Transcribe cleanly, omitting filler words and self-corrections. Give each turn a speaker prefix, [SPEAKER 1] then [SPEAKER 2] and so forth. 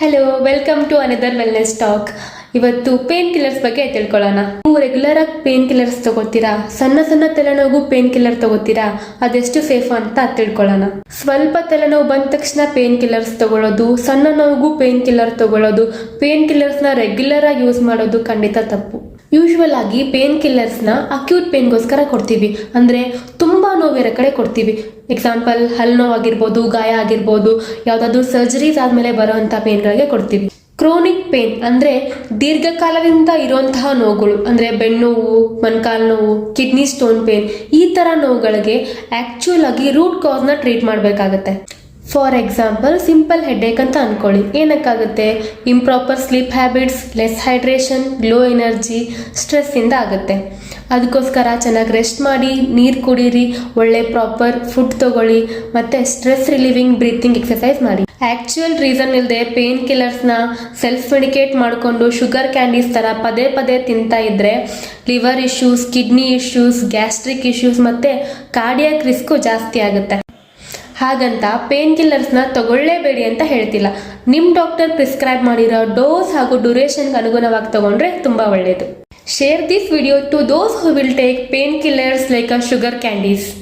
[SPEAKER 1] Hello, welcome to another wellness talk. ಇವತ್ತು painkillers ಬಗ್ಗೆ ತಿಳ್ಕೊಳ್ಳೋಣ. ನೀವು ರೆಗ್ಯುಲರ್ ಆಗಿ ಪೇನ್ ಕಿಲ್ಲರ್ಸ್ ತಗೋತೀರಾ? ಸಣ್ಣ ಸಣ್ಣ ತಲೆನೋವು ಪೇನ್ ಕಿಲ್ಲರ್ ತಗೋತೀರಾ? ಅದೆಷ್ಟು ಸೇಫ್ ಅಂತ ತಿಳ್ಕೊಳ್ಳೋಣ. ಸ್ವಲ್ಪ ತಲೆನೋವು ಬಂದ ತಕ್ಷಣ ಪೇನ್ ಕಿಲ್ಲರ್ಸ್ ತಗೊಳ್ಳೋದು, ಸಣ್ಣ ನೋವಿಗೂ ಪೇನ್ ಕಿಲ್ಲರ್ ತಗೊಳ್ಳೋದು, ಪೇನ್ ಕಿಲ್ಲರ್ಸ್ ನ ರೆಗ್ಯುಲರ್ ಆಗಿ ಯೂಸ್ ಮಾಡೋದು ಖಂಡಿತ ತಪ್ಪು. ಯೂಶುವಲ್ ಆಗಿ ಪೇನ್ ಕಿಲ್ಲರ್ಸ್ ನ ಅಕ್ಯೂಟ್ ಪೇನ್ಗೋಸ್ಕರ ಕೊಡ್ತೀವಿ, ಅಂದ್ರೆ ತುಂಬಾ ನೋವಿರೋ ಕಡೆ ಕೊಡ್ತೀವಿ. ಎಕ್ಸಾಂಪಲ್, ಹಲ್ಲು ನೋವು ಆಗಿರ್ಬೋದು, ಗಾಯ ಆಗಿರ್ಬೋದು, ಯಾವ್ದಾದ್ರು ಸರ್ಜರೀಸ್ ಆದ್ಮೇಲೆ ಬರುವಂತ ಪೇನ್ಗಳಿಗೆ ಕೊಡ್ತೀವಿ. ಕ್ರೋನಿಕ್ ಪೇನ್ ಅಂದ್ರೆ ದೀರ್ಘಕಾಲದಿಂದ ಇರುವಂತಹ ನೋವುಗಳು, ಅಂದ್ರೆ ಬೆನ್ನೋವು, ಮೊಣಕಾಲು ನೋವು, ಕಿಡ್ನಿ ಸ್ಟೋನ್ ಪೇನ್, ಈ ತರ ನೋವುಗಳಿಗೆ ಆಕ್ಚುಯಲ್ ಆಗಿ ರೂಟ್ ಕಾಸ್ ನ ಟ್ರೀಟ್ ಮಾಡಬೇಕಾಗತ್ತೆ. ಫಾರ್ ಎಕ್ಸಾಂಪಲ್, ಸಿಂಪಲ್ ಹೆಡ್ಏಕ್ ಅಂತ ಅನ್ಕೊಳ್ಳಿ. ಏನಕ್ಕಾಗುತ್ತೆ? Improper sleep habits, less hydration, low energy, stress ಇಂದ ಆಗುತ್ತೆ. ಅದಕ್ಕೋಸ್ಕರ ಚೆನ್ನಾಗಿ ರೆಸ್ಟ್ ಮಾಡಿ, ನೀರು ಕುಡೀರಿ, ಒಳ್ಳೆ ಪ್ರಾಪರ್ ಫುಡ್ ತಗೊಳ್ಳಿ, ಮತ್ತೆ ಸ್ಟ್ರೆಸ್ ರಿಲೀವಿಂಗ್ ಬ್ರೀತಿಂಗ್ ಎಕ್ಸರ್ಸೈಸ್ ಮಾಡಿ. ಆಕ್ಚುಯಲ್ ರೀಸನ್ ಇಲ್ಲದೆ ಪೇನ್ ಕಿಲ್ಲರ್ಸ್ನ ಸೆಲ್ಫ್ ಮೆಡಿಕೇಟ್ ಮಾಡಿಕೊಂಡು ಶುಗರ್ ಕ್ಯಾಂಡೀಸ್ ಥರ ಪದೇ ಪದೇ ತಿಂತಾ ಇದ್ರೆ liver issues, kidney issues, gastric issues ಮತ್ತೆ ಕಾರ್ಡಿಯಾಕ್ ರಿಸ್ಕು ಜಾಸ್ತಿ ಆಗುತ್ತೆ. ಹಾಗಂತ ಪೇನ್ ಕಿಲ್ಲರ್ಸ್ನ ತಗೊಳ್ಳೇಬೇಡಿ ಅಂತ ಹೇಳ್ತಿಲ್ಲ. ನಿಮ್ಮ ಡಾಕ್ಟರ್ ಪ್ರಿಸ್ಕ್ರೈಬ್ ಮಾಡಿರೋ ಡೋಸ್ ಹಾಗೂ ಡ್ಯೂರೇಷನ್ಗೆ ಅನುಗುಣವಾಗಿ ತಗೊಂಡ್ರೆ ತುಂಬಾ ಒಳ್ಳೆಯದು. Share this video to those who will take painkillers like sugar candies.